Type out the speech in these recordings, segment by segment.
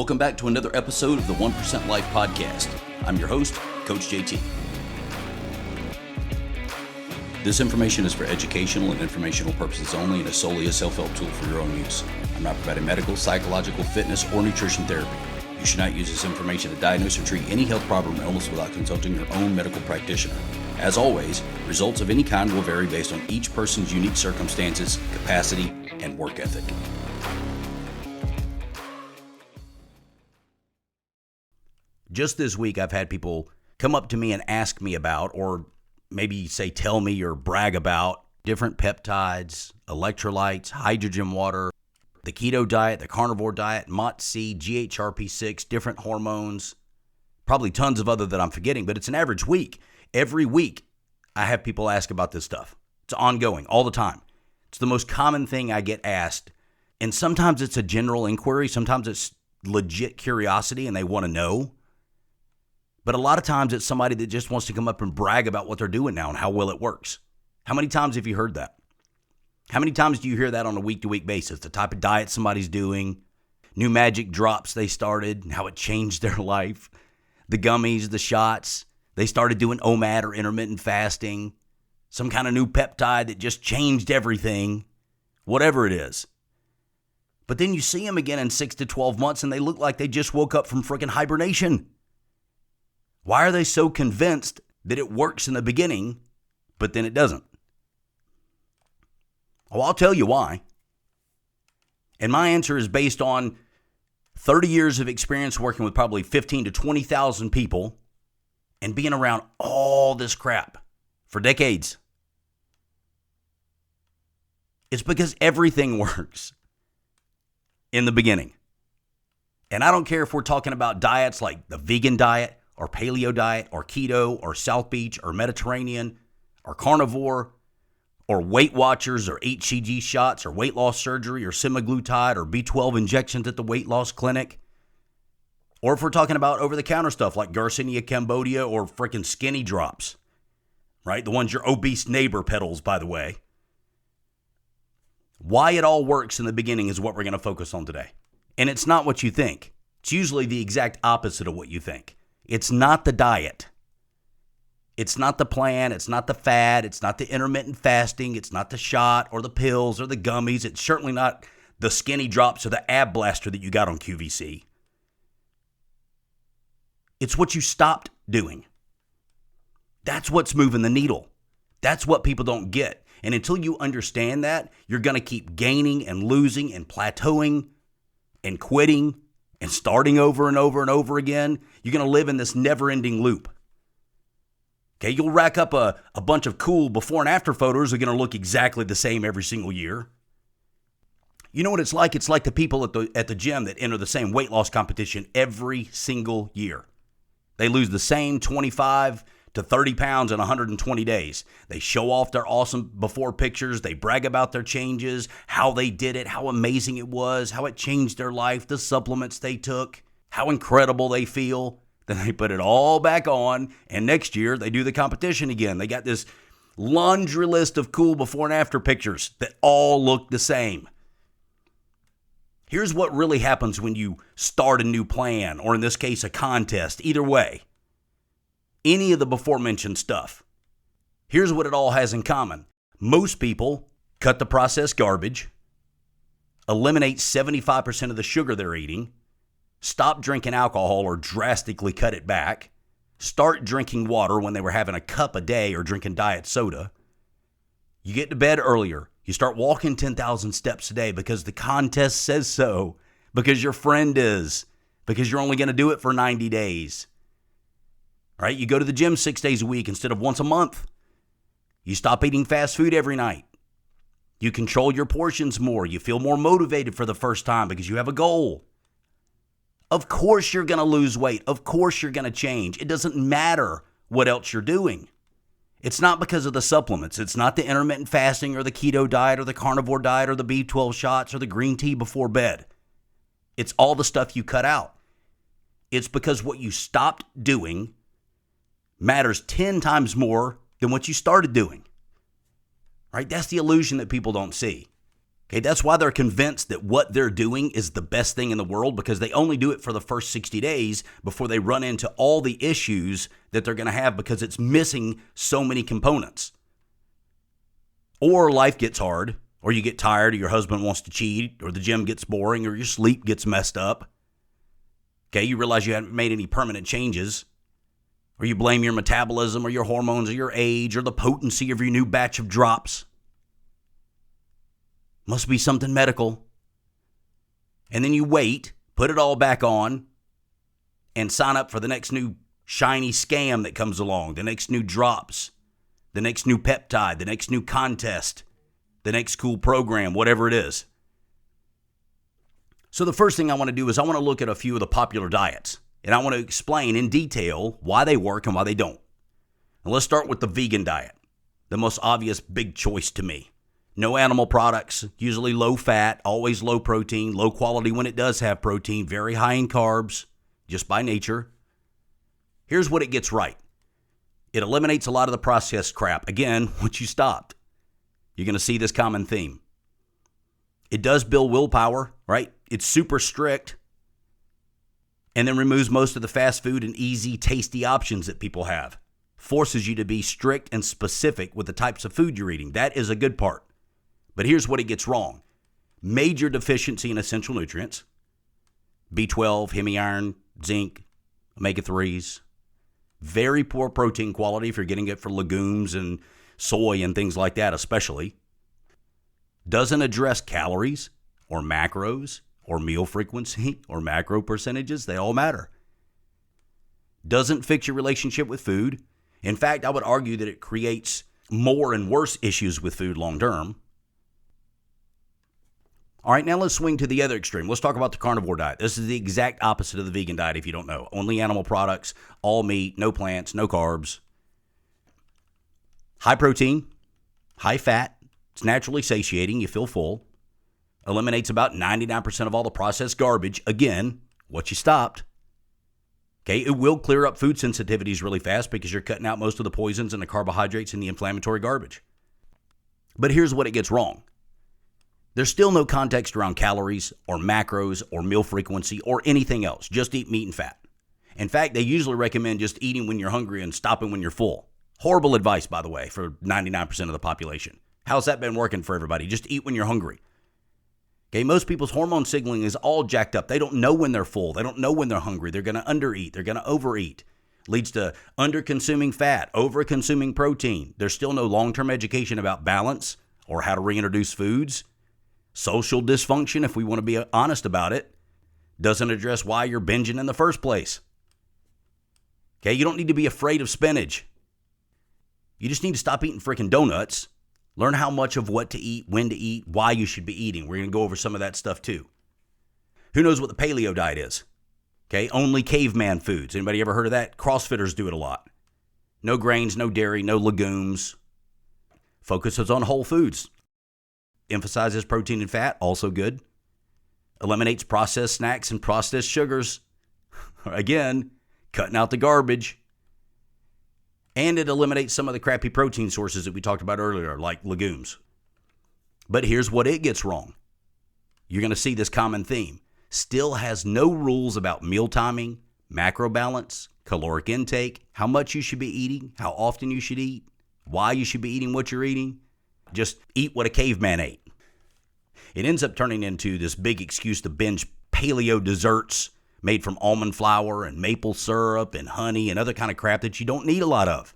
Welcome back to another episode of the 1% Life Podcast. I'm your host, Coach JT. This information is for educational and informational purposes only and is solely a self-help tool for your own use. I'm not providing medical, psychological, fitness, or nutrition therapy. You should not use this information to diagnose or treat any health problem or illness without consulting your own medical practitioner. As always, results of any kind will vary based on each person's unique circumstances, capacity, and work ethic. Just this week, I've had people come up to me and ask me about, or maybe say tell me or brag about, different peptides, electrolytes, hydrogen water, the keto diet, the carnivore diet, MOTS-C, GHRP6, different hormones, probably tons of other that I'm forgetting, but it's an average week. Every week, I have people ask about this stuff. It's ongoing, all the time. It's the most common thing I get asked, and sometimes it's a general inquiry, sometimes it's legit curiosity and they want to know. But a lot of times it's somebody that just wants to come up and brag about what they're doing now and how well it works. How many times have you heard that? How many times do you hear that on a week-to-week basis? The type of diet somebody's doing, new magic drops they started, and how it changed their life, the gummies, the shots, they started doing OMAD or intermittent fasting, some kind of new peptide that just changed everything, whatever it is. But then you see them again in 6 to 12 months and they look like they just woke up from freaking hibernation. Why are they so convinced that it works in the beginning, but then it doesn't? Well, I'll tell you why. And my answer is based on 30 years of experience working with probably 15 to 20,000 people and being around all this crap for decades. It's because everything works in the beginning. And I don't care if we're talking about diets like the vegan diet, or paleo diet, or keto, or South Beach, or Mediterranean, or carnivore, or Weight Watchers, or HCG shots, or weight loss surgery, or semaglutide, or B12 injections at the weight loss clinic. Or if we're talking about over-the-counter stuff like Garcinia Cambodia or freaking skinny drops, right? The ones your obese neighbor peddles, by the way. Why it all works in the beginning is what we're going to focus on today. And it's not what you think. It's usually the exact opposite of what you think. It's not the diet. It's not the plan. It's not the fad. It's not the intermittent fasting. It's not the shot or the pills or the gummies. It's certainly not the skinny drops or the ab blaster that you got on QVC. It's what you stopped doing. That's what's moving the needle. That's what people don't get. And until you understand that, you're going to keep gaining and losing and plateauing and quitting and starting over and over and over again. You're going to live in this never-ending loop. Okay, you'll rack up a bunch of cool before and after photos that are going to look exactly the same every single year. You know what it's like? It's like the people at the gym that enter the same weight loss competition every single year. They lose the same 25 to 30 pounds in 120 days. They show off their awesome before pictures. They brag about their changes, how they did it, how amazing it was, how it changed their life, the supplements they took, how incredible they feel. Then they put it all back on, and next year they do the competition again. They got this laundry list of cool before and after pictures that all look the same. Here's what really happens when you start a new plan, or in this case, a contest. Either way, any of the before mentioned stuff. Here's what it all has in common. Most people cut the processed garbage, eliminate 75% of the sugar they're eating, stop drinking alcohol or drastically cut it back, start drinking water when they were having a cup a day or drinking diet soda. You get to bed earlier. You start walking 10,000 steps a day because the contest says so, because your friend is, because you're only going to do it for 90 days. Right? You go to the gym 6 days a week instead of once a month. You stop eating fast food every night. You control your portions more. You feel more motivated for the first time because you have a goal. Of course you're going to lose weight. Of course you're going to change. It doesn't matter what else you're doing. It's not because of the supplements. It's not the intermittent fasting or the keto diet or the carnivore diet or the B12 shots or the green tea before bed. It's all the stuff you cut out. It's because what you stopped doing matters 10 times more than what you started doing. Right? That's the illusion that people don't see. Okay, that's why they're convinced that what they're doing is the best thing in the world, because they only do it for the first 60 days before they run into all the issues that they're going to have because it's missing so many components. Or life gets hard, or you get tired, or your husband wants to cheat, or the gym gets boring, or your sleep gets messed up. Okay, you realize you haven't made any permanent changes, or you blame your metabolism or your hormones or your age or the potency of your new batch of drops. Must be something medical. And then you wait, put it all back on, and sign up for the next new shiny scam that comes along, the next new drops, the next new peptide, the next new contest, the next cool program, whatever it is. So the first thing I want to do is I want to look at a few of the popular diets, and I want to explain in detail why they work and why they don't. Now let's start with the vegan diet, the most obvious big choice to me. No animal products, usually low fat, always low protein, low quality when it does have protein, very high in carbs, just by nature. Here's what it gets right. It eliminates a lot of the processed crap. Again, once you stopped, you're going to see this common theme. It does build willpower, right? It's super strict, and then removes most of the fast food and easy, tasty options that people have. Forces you to be strict and specific with the types of food you're eating. That is a good part. But here's what it gets wrong. Major deficiency in essential nutrients, B12, hemiiron, zinc, omega-3s. Very poor protein quality if you're getting it for legumes and soy and things like that especially. Doesn't address calories or macros or meal frequency or macro percentages. They all matter. Doesn't fix your relationship with food. In fact, I would argue that it creates more and worse issues with food long term. All right, now let's swing to the other extreme. Let's talk about the carnivore diet. This is the exact opposite of the vegan diet if you don't know. Only animal products, all meat, no plants, no carbs. High protein, high fat. It's naturally satiating. You feel full. Eliminates about 99% of all the processed garbage. Again, what you stopped. Okay, it will clear up food sensitivities really fast because you're cutting out most of the poisons and the carbohydrates and the inflammatory garbage. But here's what it gets wrong. There's still no context around calories or macros or meal frequency or anything else. Just eat meat and fat. In fact, they usually recommend just eating when you're hungry and stopping when you're full. Horrible advice, by the way, for 99% of the population. How's that been working for everybody? Just eat when you're hungry. Okay, most people's hormone signaling is all jacked up. They don't know when they're full. They don't know when they're hungry. They're going to undereat. They're going to overeat. Leads to under-consuming fat, over-consuming protein. There's still no long-term education about balance or how to reintroduce foods. Social dysfunction, if we want to be honest about it, doesn't address why you're binging in the first place. Okay, you don't need to be afraid of spinach. You just need to stop eating freaking donuts. Learn how much of what to eat, when to eat, why you should be eating. We're going to go over some of that stuff too. Who knows what the paleo diet is? Okay, only caveman foods. Anybody ever heard of that? CrossFitters do it a lot. No grains, no dairy, no legumes. Focuses on whole foods. Emphasizes protein and fat, also good. Eliminates processed snacks and processed sugars. Again, cutting out the garbage. And it eliminates some of the crappy protein sources that we talked about earlier, like legumes. But here's what it gets wrong. You're going to see this common theme. Still has no rules about meal timing, macro balance, caloric intake, how much you should be eating, how often you should eat, why you should be eating what you're eating. Just eat what a caveman ate. It ends up turning into this big excuse to binge paleo desserts made from almond flour and maple syrup and honey and other kind of crap that you don't need a lot of.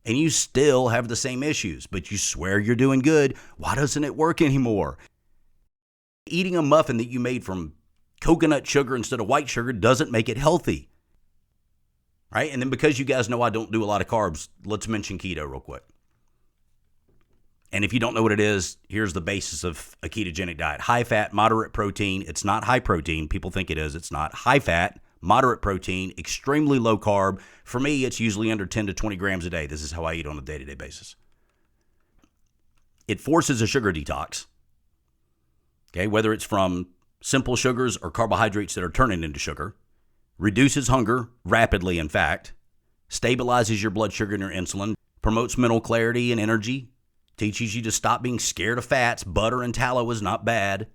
And you still have the same issues, but you swear you're doing good. Why doesn't it work anymore? Eating a muffin that you made from coconut sugar instead of white sugar doesn't make it healthy. Right? And then because you guys know I don't do a lot of carbs, let's mention keto real quick. And if you don't know what it is, here's the basis of a ketogenic diet. High fat, moderate protein. It's not high protein. People think it is. It's not. High fat, moderate protein, extremely low carb. For me, it's usually under 10 to 20 grams a day. This is how I eat on a day-to-day basis. It forces a sugar detox. Okay, whether it's from simple sugars or carbohydrates that are turning into sugar. Reduces hunger rapidly, in fact. Stabilizes your blood sugar and your insulin. Promotes mental clarity and energy. Teaches you to stop being scared of fats. Butter and tallow is not bad.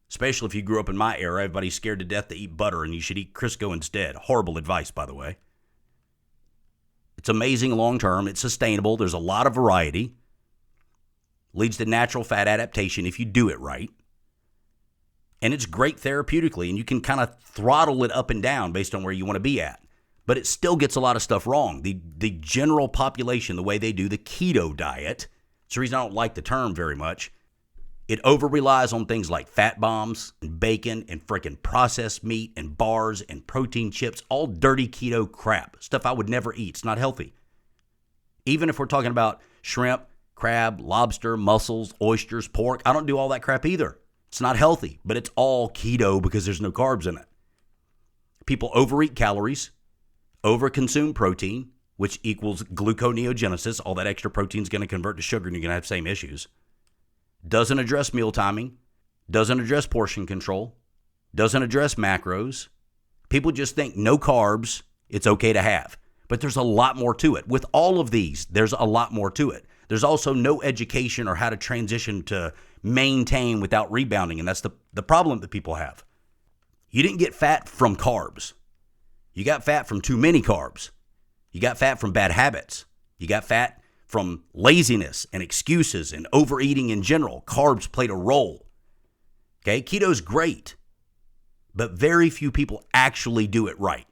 Especially if you grew up in my era, everybody's scared to death to eat butter and you should eat Crisco instead. Horrible advice, by the way. It's amazing long term. It's sustainable. There's a lot of variety. Leads to natural fat adaptation if you do it right. And it's great therapeutically, and you can kind of throttle it up and down based on where you want to be at. But it still gets a lot of stuff wrong. The general population, the way they do the keto diet, it's the reason I don't like the term very much. It over-relies on things like fat bombs and bacon and frickin' processed meat and bars and protein chips, all dirty keto crap, stuff I would never eat. It's not healthy. Even if we're talking about shrimp, crab, lobster, mussels, oysters, pork, I don't do all that crap either. It's not healthy, but it's all keto because there's no carbs in it. People overeat calories, overconsume protein, which equals gluconeogenesis. All that extra protein is going to convert to sugar and you're going to have the same issues. Doesn't address meal timing, doesn't address portion control, doesn't address macros. People just think no carbs, it's okay to have. But there's a lot more to it. With all of these, there's a lot more to it. There's also no education or how to transition to maintain without rebounding, and that's the problem that people have. You didn't get fat from carbs. You got fat from too many carbs. You got fat from bad habits. You got fat from laziness and excuses and overeating in general. Carbs played a role. Okay, keto's great, but very few people actually do it right.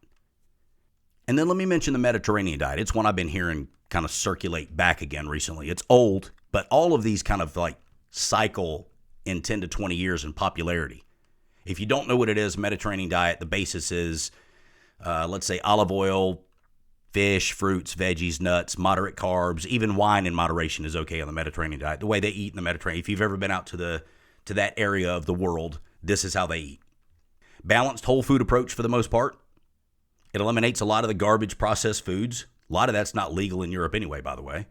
And then let me mention the Mediterranean diet. It's one I've been hearing kind of circulate back again recently. It's old, but all of these kind of like cycle in 10 to 20 years in popularity. If you don't know what it is, Mediterranean diet, the basis is, let's say olive oil, fish, fruits, veggies, nuts, moderate carbs, even wine in moderation is okay on the Mediterranean diet. The way they eat in the Mediterranean, if you've ever been out to that area of the world, this is how they eat. Balanced whole food approach for the most part. It eliminates a lot of the garbage processed foods. A lot of that's not legal in Europe anyway, by the way.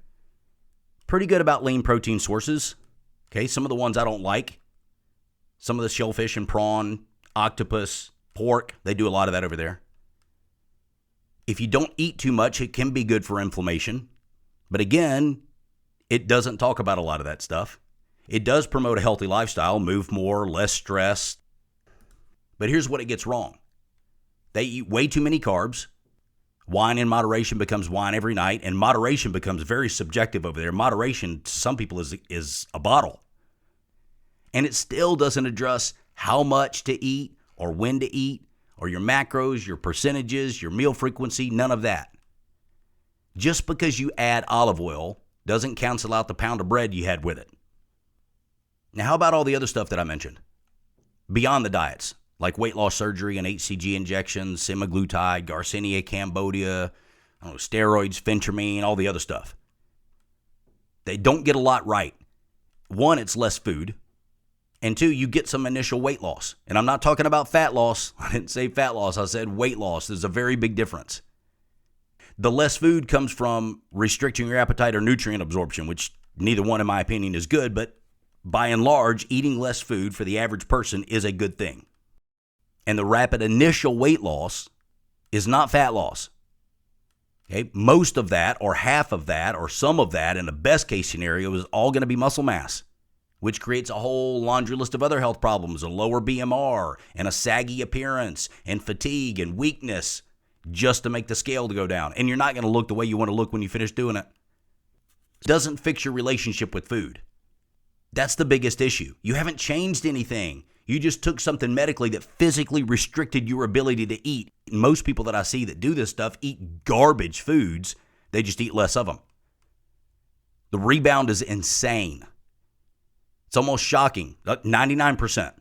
Pretty good about lean protein sources. Okay, some of the ones I don't like. Some of the shellfish and prawn, octopus, pork, they do a lot of that over there. If you don't eat too much, it can be good for inflammation. But again, it doesn't talk about a lot of that stuff. It does promote a healthy lifestyle, move more, less stress. But here's what it gets wrong. They eat way too many carbs. Wine in moderation becomes wine every night, and moderation becomes very subjective over there. Moderation to some people is a bottle. And it still doesn't address how much to eat or when to eat or your macros, your percentages, your meal frequency, none of that. Just because you add olive oil doesn't cancel out the pound of bread you had with it. Now, how about all the other stuff that I mentioned? Beyond the diets, like weight loss surgery and HCG injections, semaglutide, Garcinia Cambodia, steroids, phentermine, all the other stuff. They don't get a lot right. One, it's less food. And two, you get some initial weight loss. And I'm not talking about fat loss. I didn't say fat loss. I said weight loss. There's a very big difference. The less food comes from restricting your appetite or nutrient absorption, which neither one, in my opinion, is good. But by and large, eating less food for the average person is a good thing. And the rapid initial weight loss is not fat loss. Okay, most of that or half of that or some of that in the best case scenario is all going to be muscle mass, which creates a whole laundry list of other health problems, a lower BMR and a saggy appearance and fatigue and weakness just to make the scale to go down. And you're not going to look the way you want to look when you finish doing it. It doesn't fix your relationship with food. That's the biggest issue. You haven't changed anything. You just took something medically that physically restricted your ability to eat. Most people that I see that do this stuff eat garbage foods. They just eat less of them. The rebound is insane. It's almost shocking. 99%.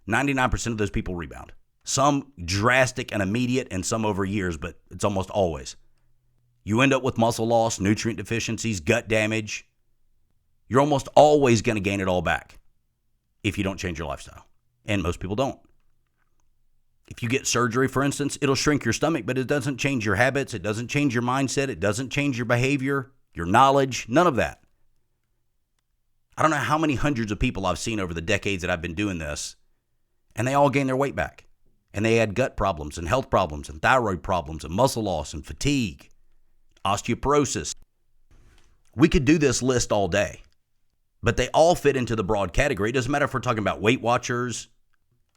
99% of those people rebound. Some drastic and immediate and some over years, but it's almost always. You end up with muscle loss, nutrient deficiencies, gut damage. You're almost always going to gain it all back if you don't change your lifestyle. And most people don't. If you get surgery, for instance, it'll shrink your stomach, but it doesn't change your habits. It doesn't change your mindset. It doesn't change your behavior, your knowledge, none of that. I don't know how many hundreds of people I've seen over the decades that I've been doing this, and they all gain their weight back. And they had gut problems and health problems and thyroid problems and muscle loss and fatigue, osteoporosis. We could do this list all day. But they all fit into the broad category. It doesn't matter if we're talking about Weight Watchers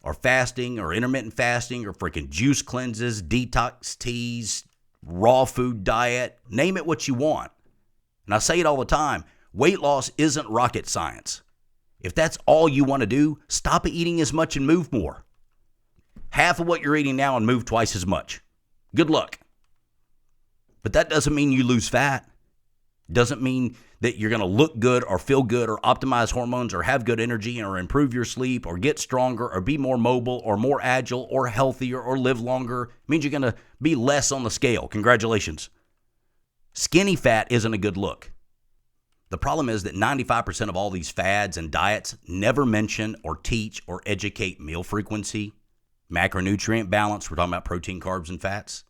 or fasting or intermittent fasting or freaking juice cleanses, detox teas, raw food diet, name it what you want. And I say it all the time, weight loss isn't rocket science. If that's all you want to do, stop eating as much and move more. Half of what you're eating now and move twice as much. Good luck. But that doesn't mean you lose fat. Doesn't mean that you're going to look good or feel good or optimize hormones or have good energy or improve your sleep or get stronger or be more mobile or more agile or healthier or live longer. It means you're going to be less on the scale. Congratulations. Skinny fat isn't a good look. The problem is that 95% of all these fads and diets never mention or teach or educate meal frequency, macronutrient balance. We're talking about protein, carbs, and fats.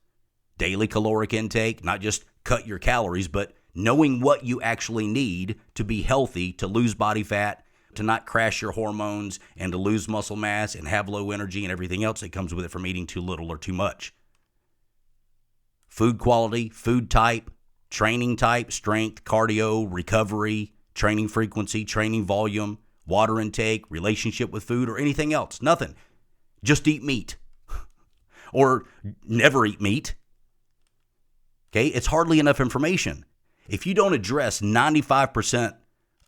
Daily caloric intake, not just cut your calories, but knowing what you actually need to be healthy, to lose body fat, to not crash your hormones, and to lose muscle mass and have low energy and everything else that comes with it from eating too little or too much. Food quality, food type, training type, strength, cardio, recovery, training frequency, training volume, water intake, relationship with food, or anything else. Nothing. Just eat meat. Or never eat meat. Okay, it's hardly enough information. If you don't address 95%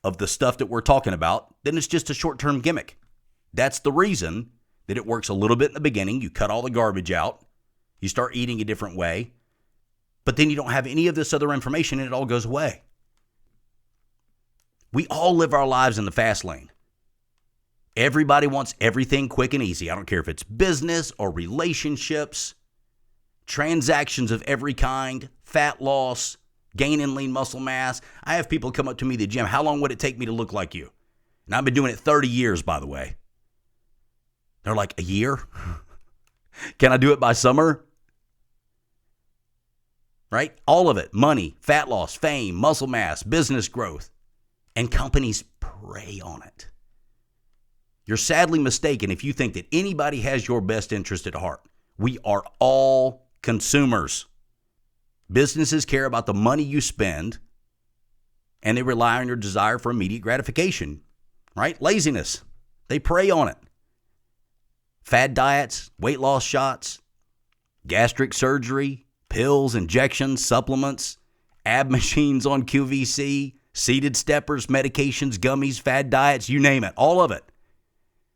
of the stuff that we're talking about, then it's just a short-term gimmick. That's the reason that it works a little bit in the beginning. You cut all the garbage out. You start eating a different way. But then you don't have any of this other information and it all goes away. We all live our lives in the fast lane. Everybody wants everything quick and easy. I don't care if it's business or relationships, transactions of every kind, fat loss, gaining lean muscle mass. I have people come up to me at the gym. How long would it take me to look like you? And I've been doing it 30 years, by the way. They're like, a year? Can I do it by summer? Right? All of it. Money, fat loss, fame, muscle mass, business growth. And companies prey on it. You're sadly mistaken if you think that anybody has your best interest at heart. We are all consumers. Businesses care about the money you spend, and they rely on your desire for immediate gratification, right? Laziness. They prey on it. Fad diets, weight loss shots, gastric surgery, pills, injections, supplements, ab machines on QVC, seated steppers, medications, gummies, fad diets, you name it, all of it.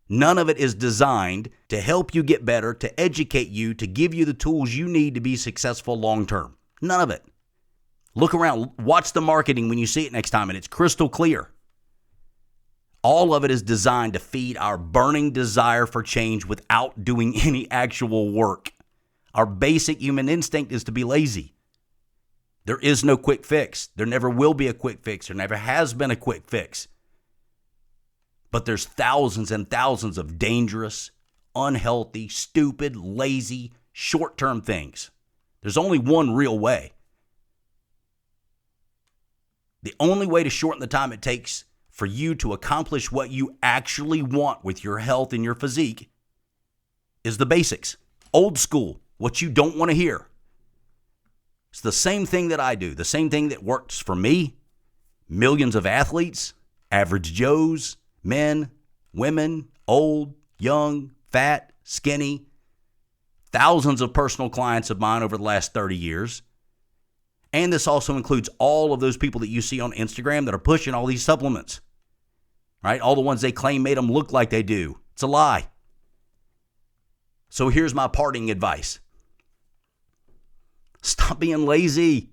None of it is designed to help you get better, to educate you, to give you the tools you need to be successful long term. None of it. Look around, watch the marketing when you see it next time, and it's crystal clear. All of it is designed to feed our burning desire for change without doing any actual work. Our basic human instinct is to be lazy. There is no quick fix. There never will be a quick fix. There never has been a quick fix. But there's thousands and thousands of dangerous, unhealthy, stupid, lazy, short-term things. There's only one real way. The only way to shorten the time it takes for you to accomplish what you actually want with your health and your physique is the basics. Old school, what you don't want to hear. It's the same thing that I do, the same thing that works for me, millions of athletes, average Joes, men, women, old, young, fat, skinny, thousands of personal clients of mine over the last 30 years. And this also includes all of those people that you see on Instagram that are pushing all these supplements, right? All the ones they claim made them look like they do. It's a lie. So here's my parting advice. Stop being lazy.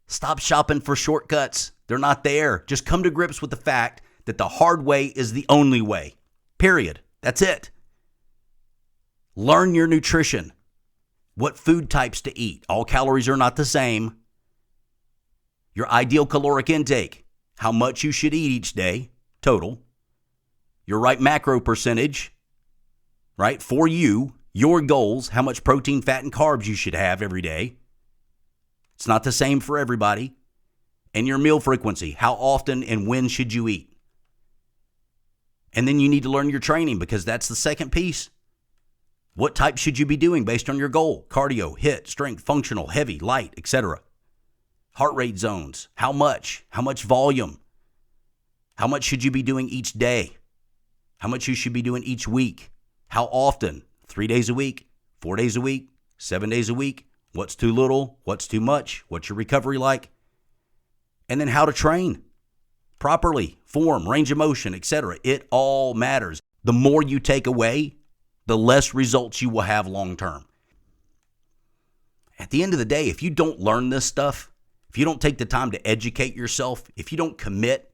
Stop shopping for shortcuts. They're not there. Just come to grips with the fact that the hard way is the only way. Period. That's it. Learn your nutrition. What food types to eat. All calories are not the same. Your ideal caloric intake. How much you should eat each day, total. Your right macro percentage, right, for you. Your goals, how much protein, fat, and carbs you should have every day. It's not the same for everybody. And your meal frequency, how often and when should you eat? And then you need to learn your training because that's the second piece. What type should you be doing based on your goal? Cardio, HIIT, strength, functional, heavy, light, etc. Heart rate zones, how much volume, How much should you be doing each day? How much you should be doing each week? How often? 3 days a week? 4 days a week? 7 days a week? What's too little? What's too much? What's your recovery like? And then how to train properly, form, range of motion, etc. It all matters. The more you take away, the less results you will have long term. At the end of the day, if you don't learn this stuff, if you don't take the time to educate yourself, if you don't commit,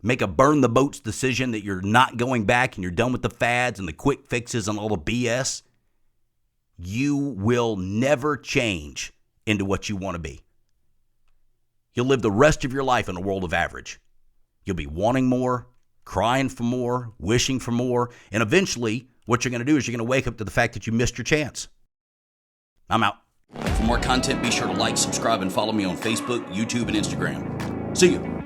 make a burn the boats decision that you're not going back and you're done with the fads and the quick fixes and all the BS, you will never change into what you want to be. You'll live the rest of your life in a world of average. You'll be wanting more, crying for more, wishing for more, and eventually what you're going to do is you're going to wake up to the fact that you missed your chance. I'm out. For more content, be sure to like, subscribe, and follow me on Facebook, YouTube, and Instagram. See you.